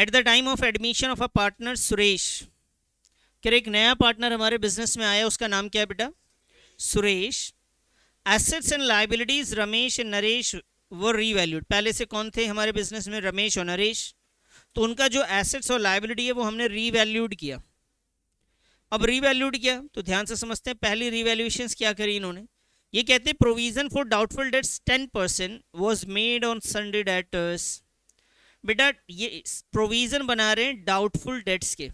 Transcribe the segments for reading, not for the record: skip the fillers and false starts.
At the time of admission of a partner Suresh, क्या एक नया पार्टनर हमारे बिजनेस में आया, उसका नाम क्या है बेटा? Suresh. Assets and liabilities Ramesh and Naresh वो रीवैल्यूड। पहले से कौन थे हमारे बिजनेस में? रमेश और नरेश। तो उनका जो एसेट्स और लाइबिलिटी है वो हमने रीवैल्यूड किया। अब रीवैल्यूड किया तो ध्यान से समझते हैं, पहली रीवैल्यूएशन क्या करी इन्होंने। ये कहते हैं provision for doubtful debts 10% was made on Sunday debtors. बेटा ये प्रोविजन बना रहे हैं डाउटफुल डेट्स के।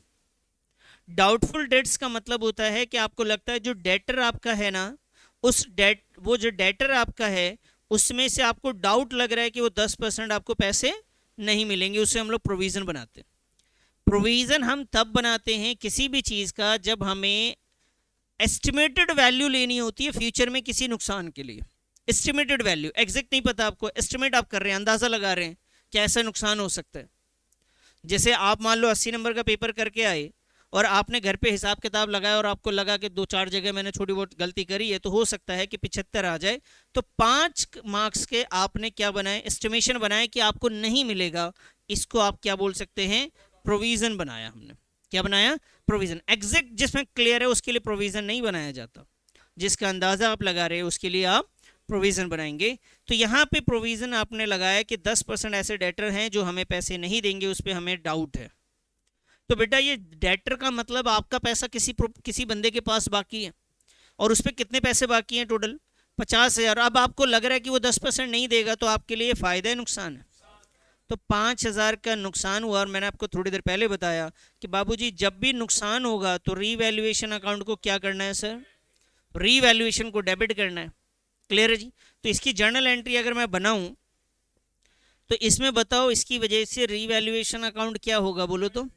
डाउटफुल डेट्स का मतलब होता है कि आपको लगता है जो डेटर आपका है ना, उस डेट वो जो डेटर आपका है उसमें से आपको डाउट लग रहा है कि वो 10% आपको पैसे नहीं मिलेंगे, उससे हम लोग प्रोविजन बनाते हैं। प्रोविजन हम तब बनाते हैं किसी भी चीज़ का जब हमें एस्टिमेटेड वैल्यू लेनी होती है फ्यूचर में किसी नुकसान के लिए। एस्टिमेटेड वैल्यू एग्जैक्ट नहीं पता आपको, एस्टिमेट आप कर रहे हैं, अंदाजा लगा रहे हैं कि ऐसा नुकसान हो सकता है। जैसे आप मान लो 80 नंबर का पेपर करके आए और आपने घर पे हिसाब किताब लगाया और आपको लगा कि 2-4 जगह मैंने छोटी बहुत गलती करी है, तो हो सकता है कि 75 आ जाए। तो 5 मार्क्स के आपने क्या बनाए? एस्टिमेशन बनाए कि आपको नहीं मिलेगा। इसको आप क्या बोल सकते हैं? प्रोविजन बनाया हमने। क्या बनाया? प्रोविजन। एग्जैक्ट जिसमें क्लियर है उसके लिए प्रोविजन नहीं बनाया जाता, जिसका अंदाजा आप लगा रहे हैं उसके लिए आप प्रोविजन बनाएंगे। तो यहाँ पे प्रोविजन आपने लगाया कि 10% ऐसे डेटर हैं जो हमें पैसे नहीं देंगे, उस पर हमें डाउट है। तो बेटा ये डेटर का मतलब आपका पैसा किसी बंदे के पास बाकी है और उस पर कितने पैसे बाकी हैं? टोटल 50,000। अब आपको लग रहा है कि वो 10% नहीं देगा, तो आपके लिए फायदा है नुकसान है? तो 5,000 का नुकसान हुआ। और मैंने आपको थोड़ी देर पहले बताया कि बाबूजी जब भी नुकसान होगा तो रीवैल्यूएशन अकाउंट को क्या करना है सर? रीवैल्यूएशन को डेबिट करना है। क्लियर है जी? तो इसकी जर्नल एंट्री अगर मैं बनाऊं तो इसमें बताओ इसकी वजह से रीवैल्यूएशन अकाउंट क्या होगा? बोलो तो।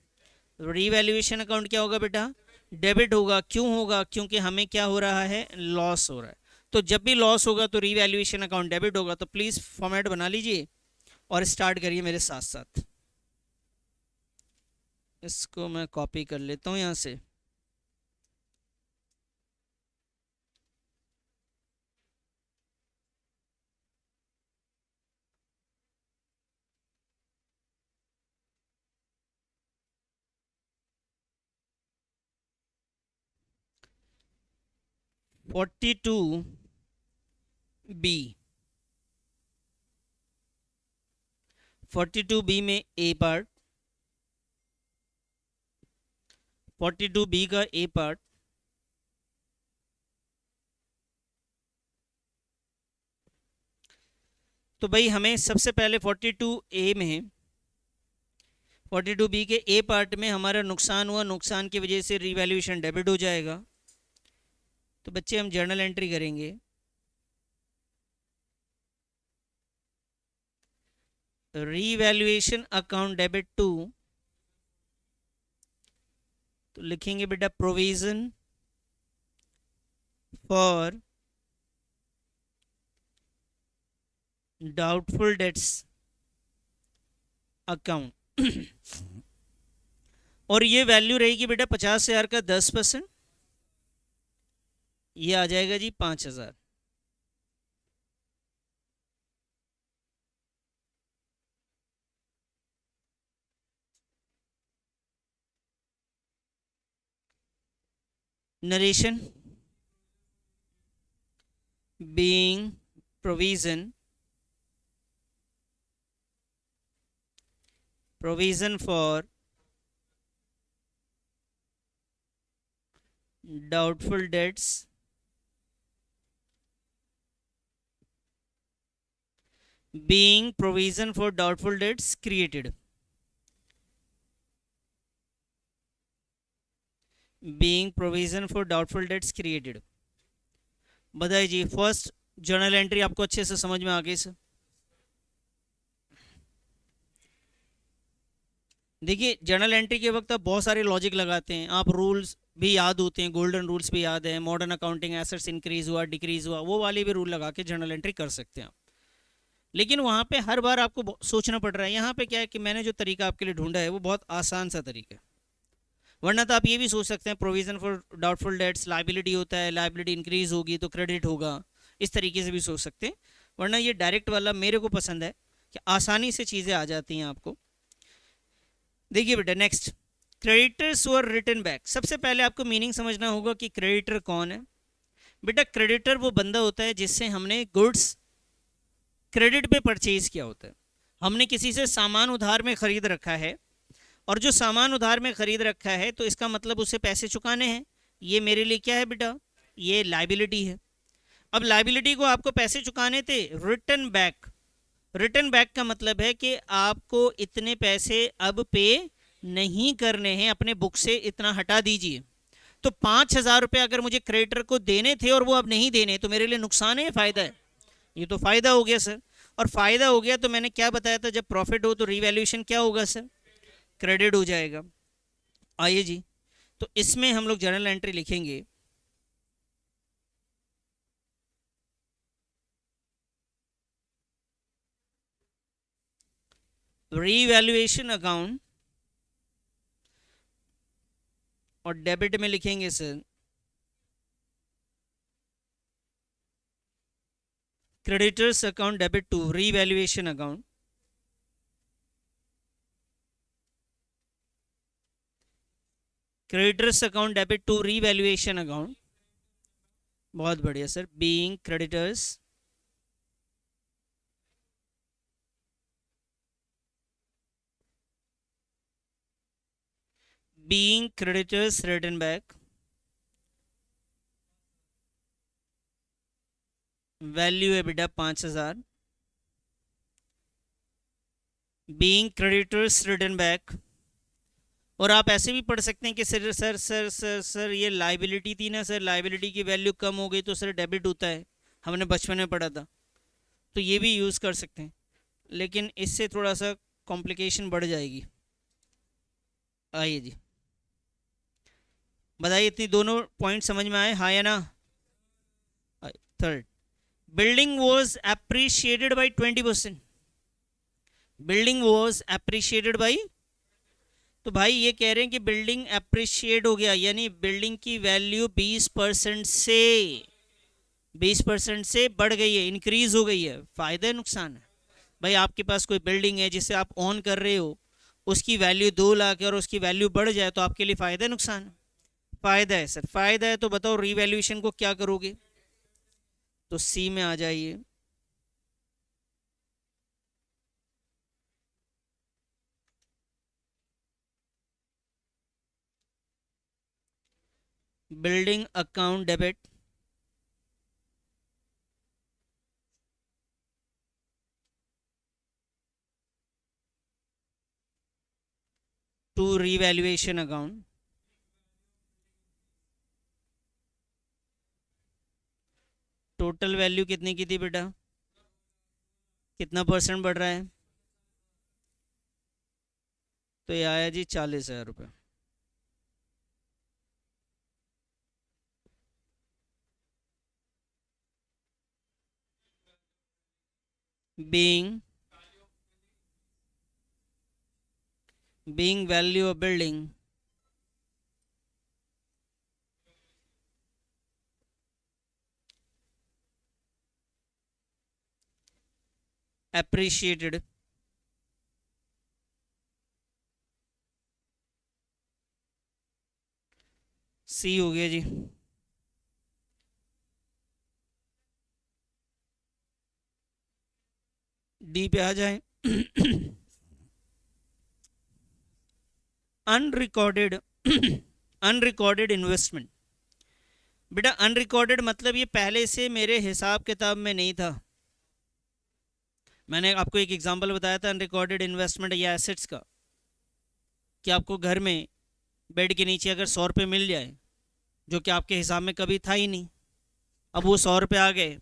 रीवैल्यूएशन अकाउंट क्या होगा बेटा? डेबिट होगा। क्यों होगा? क्योंकि हमें क्या हो रहा है? लॉस हो रहा है। तो जब भी लॉस होगा तो रीवैल्यूएशन अकाउंट डेबिट होगा। तो प्लीज़ फॉर्मेट बना लीजिए और स्टार्ट करिए मेरे साथ साथ। इसको मैं कॉपी कर लेता हूँ यहाँ से। फोर्टी टू बी 42B में ए पार्ट, 42B का ए पार्ट। तो भाई हमें सबसे पहले 42A में 42B के ए पार्ट में हमारा नुकसान हुआ, नुकसान की वजह से रीवैल्यूएशन डेबिट हो जाएगा। तो बच्चे हम जर्नल एंट्री करेंगे। रीवैल्यूएशन अकाउंट डेबिट टू, तो लिखेंगे बेटा provision for doubtful debts account. और ये वैल्यू रहेगी बेटा 50,000 का 10%, ये आ जाएगा जी 5,000। Narration being provision for doubtful debts being provision for doubtful debts created, being provision for doubtful debts created। बताइए जी, फर्स्ट जर्नल एंट्री आपको अच्छे से समझ में आ गई सर? देखिए जर्नल एंट्री के वक्त आप बहुत सारे लॉजिक लगाते हैं, आप रूल्स भी याद होते हैं, गोल्डन रूल्स भी याद है, मॉडर्न अकाउंटिंग एसेट्स इंक्रीज हुआ डिक्रीज हुआ, वो वाले भी रूल लगा के जर्नल एंट्री कर सकते हैं आप। लेकिन वहाँ पे हर बार आपको सोचना पड़ रहा है। यहाँ पे क्या है कि मैंने जो तरीका आपके लिए ढूंढा है वो बहुत आसान सा तरीका है। वरना तो आप ये भी सोच सकते हैं provision for doubtful debts liability होता है, लाइबिलिटी इंक्रीज होगी तो क्रेडिट होगा, इस तरीके से भी सोच सकते हैं। वरना ये डायरेक्ट वाला मेरे को पसंद है कि आसानी से चीज़ें आ जाती हैं आपको। देखिए बेटा नेक्स्ट, क्रेडिटर्स वर रिटर्न बैक। सबसे पहले आपको मीनिंग समझना होगा कि क्रेडिटर कौन है। बेटा क्रेडिटर वो बंदा होता है जिससे हमने गुड्स क्रेडिट पे परचेज किया होता है। हमने किसी से सामान उधार में खरीद रखा है, और जो सामान उधार में खरीद रखा है तो इसका मतलब उसे पैसे चुकाने हैं। ये मेरे लिए क्या है बेटा, ये लाइबिलिटी है। अब लाइबिलिटी को आपको पैसे चुकाने थे, रिटर्न बैक। रिटर्न बैक का मतलब है कि आपको इतने पैसे अब पे नहीं करने हैं, अपने बुक से इतना हटा दीजिए। तो 5,000 रुपये अगर मुझे क्रेडिटर को देने थे और वो अब नहीं देने, तो मेरे लिए नुकसान है या फायदा है? ये तो फायदा हो गया सर। और फायदा हो गया तो मैंने क्या बताया था, जब प्रॉफिट हो तो रीवैल्यूएशन क्या होगा सर, क्रेडिट हो जाएगा। आइए जी, तो इसमें हम लोग जर्नल एंट्री लिखेंगे। रीवैल्यूएशन अकाउंट, और डेबिट में लिखेंगे sir creditors account debit to revaluation account. Creditors account debit to revaluation account. बहुत बढ़िया sir. Being creditors written back, value है बेटा 5,000। Being creditors return back. और आप ऐसे भी पढ़ सकते हैं कि sir sir sir sir sir ये लाइबिलिटी थी ना सर, लाइबिलिटी की वैल्यू कम हो गई तो सर डेबिट होता है, हमने बचपन में पढ़ा था। तो ये भी यूज़ कर सकते हैं, लेकिन इससे थोड़ा सा कॉम्प्लिकेशन बढ़ जाएगी। आइए जी, बताइए इतनी दोनों पॉइंट समझ में आए, हाँ या ना? Third, building was appreciated by 20%। Building was appreciated by, तो भाई ये कह रहे हैं कि बिल्डिंग अप्रिशिएट हो गया, यानी बिल्डिंग की वैल्यू 20% से बढ़ गई है, इंक्रीज हो गई है। फायदा है नुकसान है? भाई आपके पास कोई बिल्डिंग है जिसे आप ऑन कर रहे हो, उसकी वैल्यू 2 लाख है और उसकी वैल्यू बढ़ जाए, तो आपके लिए फायदा है नुकसान है? फायदा है सर। फायदा है तो बताओ रीवैल्यूएशन को क्या करोगे? तो सी में आ जाइए। Building account debit to revaluation account. Total value कितनी की थी बेटा, कितना परसेंट बढ़ रहा है? तो ये आया जी 40,000 रुपये। being value of building appreciated सी हो गया जी। डी पे आ जाए। Unrecorded unrecorded investment. बेटा अनरिकॉर्डेड मतलब ये पहले से मेरे हिसाब किताब में नहीं था। मैंने आपको एक एग्जांपल बताया था अनरिकॉर्डेड इन्वेस्टमेंट या एसेट्स का, कि आपको घर में बेड के नीचे अगर 100 रुपये मिल जाए, जो कि आपके हिसाब में कभी था ही नहीं, अब वो 100 रुपये आ गए,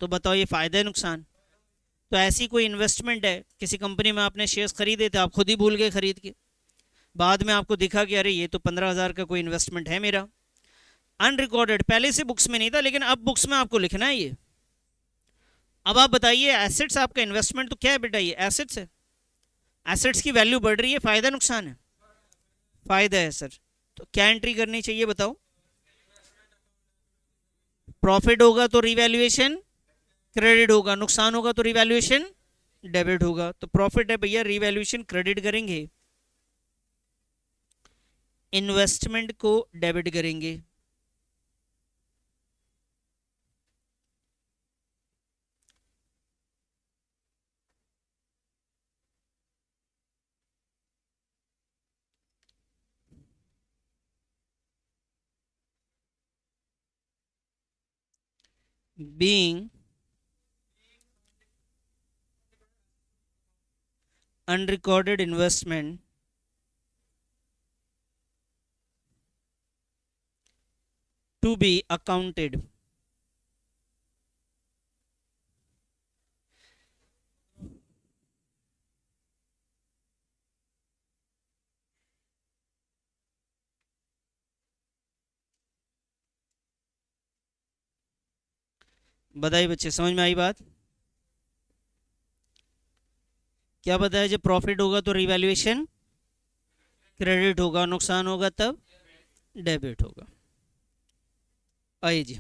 तो बताओ ये फ़ायदा है नुकसान? तो ऐसी कोई इन्वेस्टमेंट है, किसी कंपनी में आपने शेयर्स खरीदे थे, आप खुद ही भूल गए खरीद के, बाद में आपको दिखा कि अरे ये तो 15,000 का कोई इन्वेस्टमेंट है मेरा। अनरिकॉर्डेड, पहले से बुक्स में नहीं था, लेकिन अब बुक्स में आपको लिखना है ये। अब आप बताइए एसेट्स आपका इन्वेस्टमेंट तो क्या है बेटा, ये एसेट्स है। एसेट्स की वैल्यू बढ़ रही है, फायदा नुकसान है? फायदा है सर। तो क्या एंट्री करनी चाहिए बताओ? प्रॉफिट होगा तो रिवैल्यूएशन क्रेडिट होगा, नुकसान होगा तो रिवैल्यूएशन डेबिट होगा। तो प्रॉफिट है भैया, रिवैल्यूएशन क्रेडिट करेंगे। इन्वेस्टमेंट को डेबिट करेंगे। Being unrecorded investment to be accounted बताइए बच्चे, समझ में आई बात? क्या बताया? जब प्रॉफिट होगा तो रिवैल्यूएशन क्रेडिट होगा, नुकसान होगा तब डेबिट होगा। आइए जी,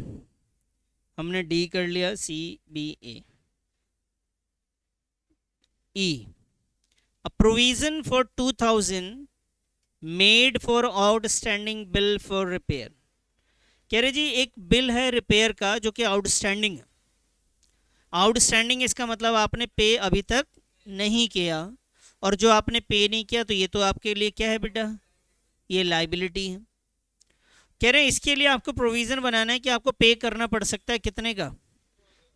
हमने डी कर लिया, C B A. E, a provision for 2000 made for outstanding bill for repair. कह रहे जी एक बिल है रिपेयर का जो कि आउटस्टैंडिंग है। आउटस्टैंडिंग इसका मतलब आपने पे अभी तक नहीं किया, और जो आपने पे नहीं किया तो ये तो आपके लिए क्या है बेटा, ये लाइबिलिटी है। कह रहे हैं इसके लिए आपको प्रोविज़न बनाना है कि आपको पे करना पड़ सकता है कितने का,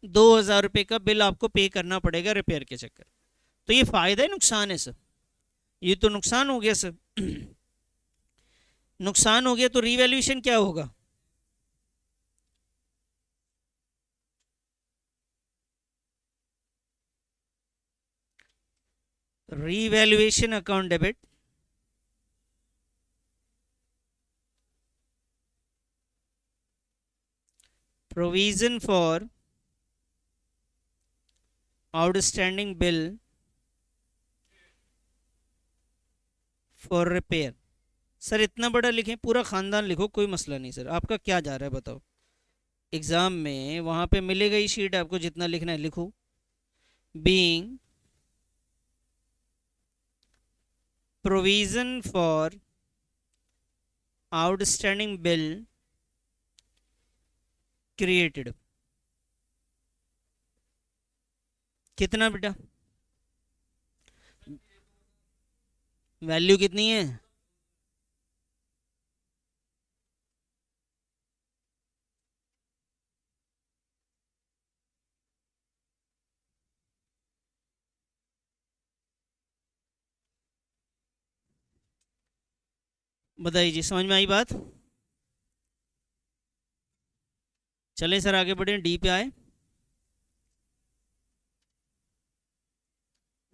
2000 रुपये का बिल आपको पे करना पड़ेगा रिपेयर के चक्कर। तो ये फ़ायदा है नुकसान है सर? ये तो नुकसान हो गया सर। नुकसान हो गया तो रीवैल्यूएशन क्या होगा? Revaluation account debit, provision for outstanding bill for repair. Sir इतना बड़ा लिखें, पूरा खानदान लिखो, कोई मसला नहीं सर। आपका क्या जा रहा है बताओ? एग्जाम में वहां पे मिलेगा ही शीट, आपको जितना लिखना है लिखो। Being provision for outstanding bill created, कितना बेटा, वैल्यू कितनी है? बताइए जी, समझ में आई बात? चलें सर आगे बढ़े, डी पे आए।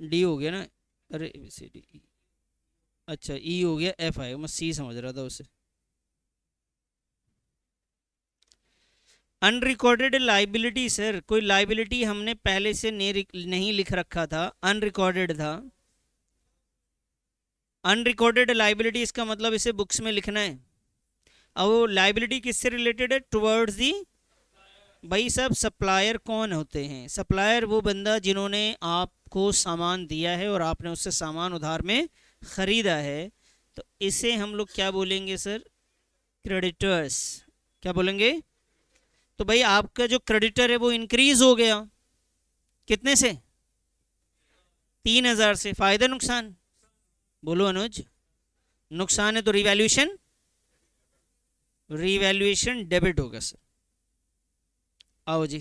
डी हो गया ना? अरे सी डी, अच्छा ई हो गया, एफ आएगा, मैं सी समझ रहा था उसे। अनरिकॉर्डेड लाइबिलिटी सर, कोई लाइबिलिटी हमने पहले से नहीं लिख रखा था, अनरिकॉर्डेड था। अनरिकॉर्डेड लाइबिलिटी इसका मतलब इसे बुक्स में लिखना है। अब वो लाइबिलिटी किससे रिलेटेड है? टुवर्ड्स दी, भाई साहब सप्लायर कौन होते हैं? सप्लायर वो बंदा जिन्होंने आपको सामान दिया है और आपने उससे सामान उधार में ख़रीदा है। तो इसे हम लोग क्या बोलेंगे सर? क्रेडिटर्स। क्या बोलेंगे? तो भाई आपका जो क्रेडिटर है वो इंक्रीज हो गया, कितने से? 3000 से। फ़ायदा नुकसान? बोलो अनुज। नुकसान है तो रिवैल्यूएशन, रिवैल्यूएशन डेबिट होगा सर। आओ जी,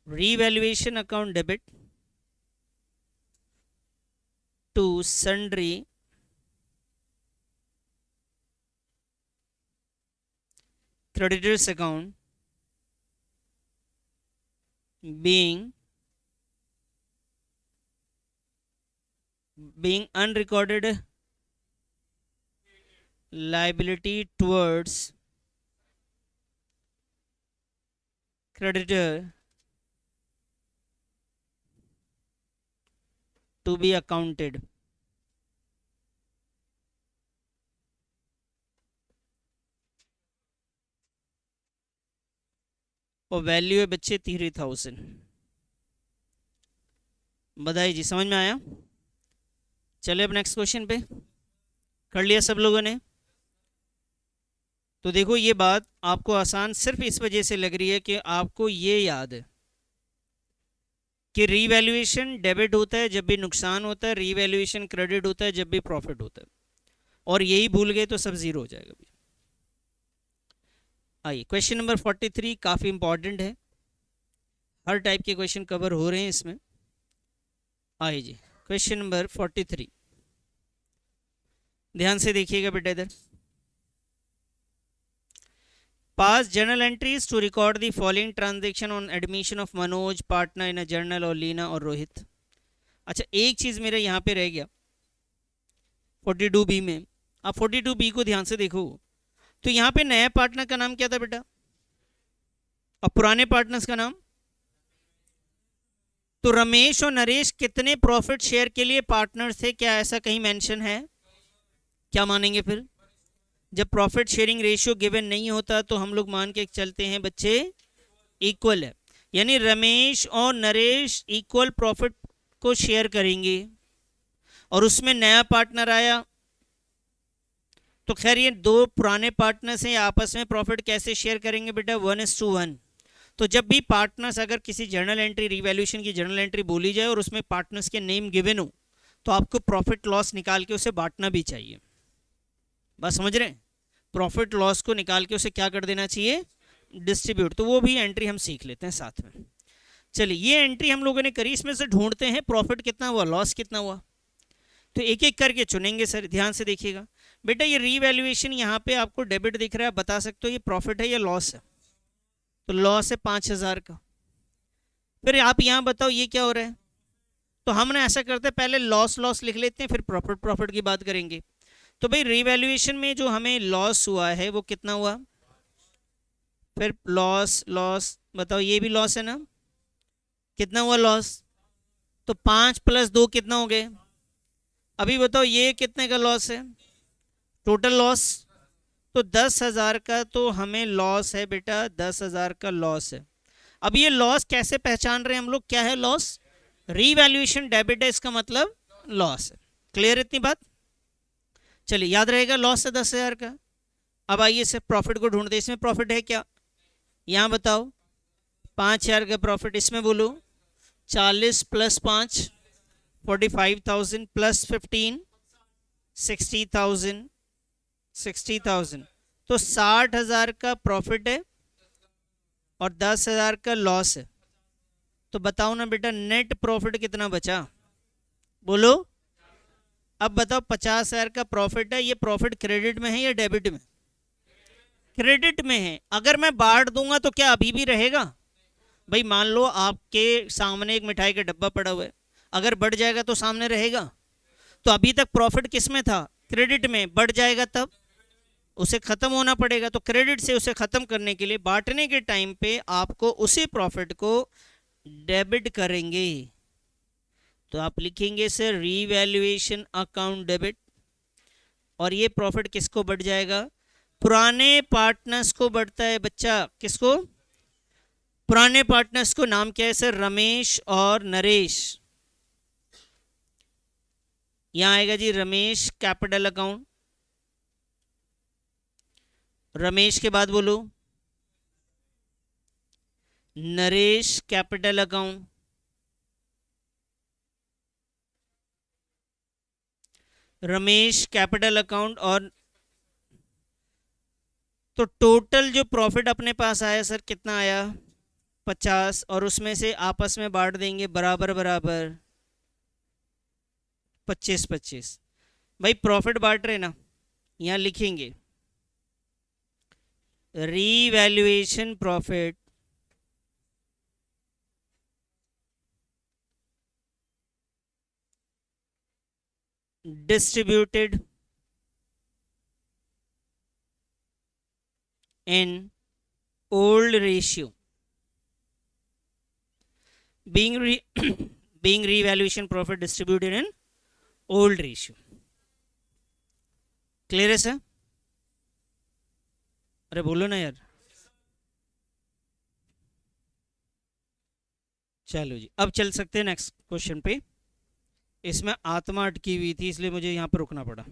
revaluation account debit to sundry creditors account being unrecorded liability towards creditor to be accounted। और वैल्यू है बच्चे 3000। बधाई जी, समझ में आया। चलिए अब नेक्स्ट क्वेश्चन पे, कर लिया सब लोगों ने। तो देखो ये बात आपको आसान सिर्फ इस वजह से लग रही है कि आपको ये याद है कि रीवैल्यूएशन डेबिट होता है जब भी नुकसान होता है, रीवैल्यूएशन क्रेडिट होता है जब भी प्रॉफिट होता है, और यही भूल गए तो सब जीरो हो जाएगा। आइए क्वेश्चन नंबर 43 काफ़ी इंपॉर्टेंट है, हर टाइप के क्वेश्चन कवर हो रहे हैं इसमें। आइए जी क्वेश्चन नंबर 43, ध्यान से देखिएगा बेटा इधर। Pass journal entries to record the following transaction on admission of Manoj partner in a journal और लीना और रोहित। अच्छा एक चीज़ मेरा यहाँ पे रह गया 42B में, आप 42B को ध्यान से देखो। तो यहाँ पे नया पार्टनर का नाम क्या था बेटा, और पुराने पार्टनर्स का नाम? तो रमेश और नरेश कितने प्रॉफिट शेयर के लिए पार्टनर थे, क्या ऐसा कहीं मेंशन है? क्या मानेंगे फिर? जब प्रॉफिट शेयरिंग रेशियो गिवन नहीं होता तो हम लोग मान के चलते हैं बच्चे इक्वल है, यानी रमेश और नरेश इक्वल प्रॉफिट को शेयर करेंगे, और उसमें नया पार्टनर आया तो खैर ये दो पुराने पार्टनर्स हैं, आपस में प्रॉफिट कैसे शेयर करेंगे बेटा? 1:1। तो जब भी पार्टनर्स, अगर किसी जर्नल एंट्री, रिवैल्यूएशन की जर्नल एंट्री बोली जाए और उसमें पार्टनर्स के नेम गिवन हो, तो आपको प्रॉफिट लॉस निकाल के उसे बांटना भी चाहिए। बस समझ रहे हैं? प्रॉफिट लॉस को निकाल के उसे क्या कर देना चाहिए? डिस्ट्रीब्यूट। तो वो भी एंट्री हम सीख लेते हैं साथ में। चलिए ये एंट्री हम लोगों ने करी, इसमें से ढूंढते हैं प्रॉफिट कितना हुआ, लॉस कितना हुआ। तो एक एक करके चुनेंगे सर, ध्यान से देखिएगा बेटा। ये रीवैल्यूएशन यहाँ पे आपको डेबिट दिख रहा है, बता सकते हो ये प्रॉफिट है या लॉस है? तो लॉस है 5000 का। फिर आप यहाँ बताओ ये क्या हो रहा है? तो हमने ऐसा करते हैं पहले लॉस लॉस लिख लेते हैं, फिर प्रॉफिट प्रॉफिट की बात करेंगे। तो भाई रीवैल्यूएशन में जो हमें लॉस हुआ है वो कितना हुआ? फिर लॉस लॉस बताओ, ये भी लॉस है ना? कितना हुआ लॉस? तो 5 + 2 कितना हो गए? अभी बताओ ये कितने का लॉस है टोटल लॉस? तो 10,000 का तो हमें लॉस है बेटा, 10,000 का लॉस है। अब ये लॉस कैसे पहचान रहे हैं हम लोग, क्या है लॉस? रीवैल्यूएशन डेबिट है, इसका मतलब लॉस है। क्लियर इतनी बात? चलिए याद रहेगा लॉस है 10,000 का। अब आइए से प्रॉफिट को ढूंढते, इसमें प्रॉफिट है क्या? यहाँ बताओ 5,000 का प्रॉफिट, इसमें बोलो 40 + 5 45,000 + 15 60,000 60,000, तो 60,000 का प्रॉफिट है और 10,000 का लॉस है। तो बताओ ना बेटा नेट प्रॉफिट कितना बचा, बोलो। अब बताओ 50,000 का प्रॉफिट है, ये प्रॉफिट क्रेडिट में है या डेबिट में? क्रेडिट में है। अगर मैं बांट दूंगा तो क्या अभी भी रहेगा? भाई मान लो आपके सामने एक मिठाई का डब्बा पड़ा हुआ है, अगर बढ़ जाएगा तो सामने रहेगा। तो अभी तक प्रॉफिट किस में था? क्रेडिट में। बढ़ जाएगा तब उसे खत्म होना पड़ेगा। तो क्रेडिट से उसे खत्म करने के लिए बांटने के टाइम पे आपको उसी प्रॉफिट को डेबिट करेंगे। तो आप लिखेंगे सर रीवैल्यूएशन अकाउंट डेबिट, और ये प्रॉफिट किसको बढ़ जाएगा? पुराने पार्टनर्स को बढ़ता है बच्चा। किसको? पुराने पार्टनर्स को। नाम क्या है सर? रमेश और नरेश। यहां आएगा जी रमेश कैपिटल अकाउंट, रमेश के बाद बोलो Naresh capital account, Ramesh capital account. और तो टोटल जो प्रॉफिट अपने पास आया सर कितना आया? 50, और उसमें से आपस में बांट देंगे बराबर बराबर 25-25। भाई प्रॉफिट बांट रहे ना, यहां लिखेंगे revaluation profit distributed in old ratio, being being revaluation profit distributed in old ratio. Clear है सर? अरे बोलो ना यार। चलो जी अब चल सकते हैं नेक्स्ट क्वेश्चन पे। इसमें आत्मा अटकी हुई थी, इसलिए मुझे यहाँ पर रुकना पड़ा।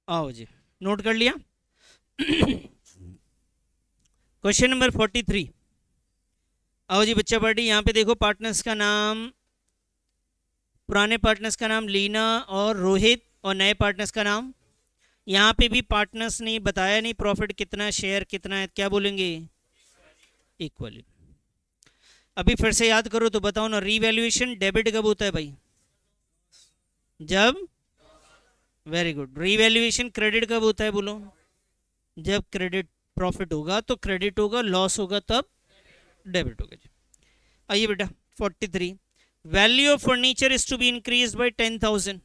आओ जी, नोट कर लिया। Question number 43। आओ जी बच्चा पार्टी, यहाँ पे देखो पार्टनर्स का नाम, पुराने पार्टनर्स का नाम लीना और रोहित, और नए पार्टनर्स का नाम, यहाँ पे भी पार्टनर्स ने बताया नहीं प्रॉफिट कितना, शेयर कितना है, क्या बोलेंगे? इक्वली। अभी फिर से याद करो तो बताओ ना, रीवैल्यूएशन डेबिट कब होता है भाई? जब, वेरी गुड। रीवैल्यूएशन क्रेडिट कब होता है बोलो? जब क्रेडिट, प्रॉफिट होगा तो क्रेडिट होगा, लॉस होगा तब डेबिट होगा जी। आइए बेटा 43, value of furniture is to be increase by 10,000।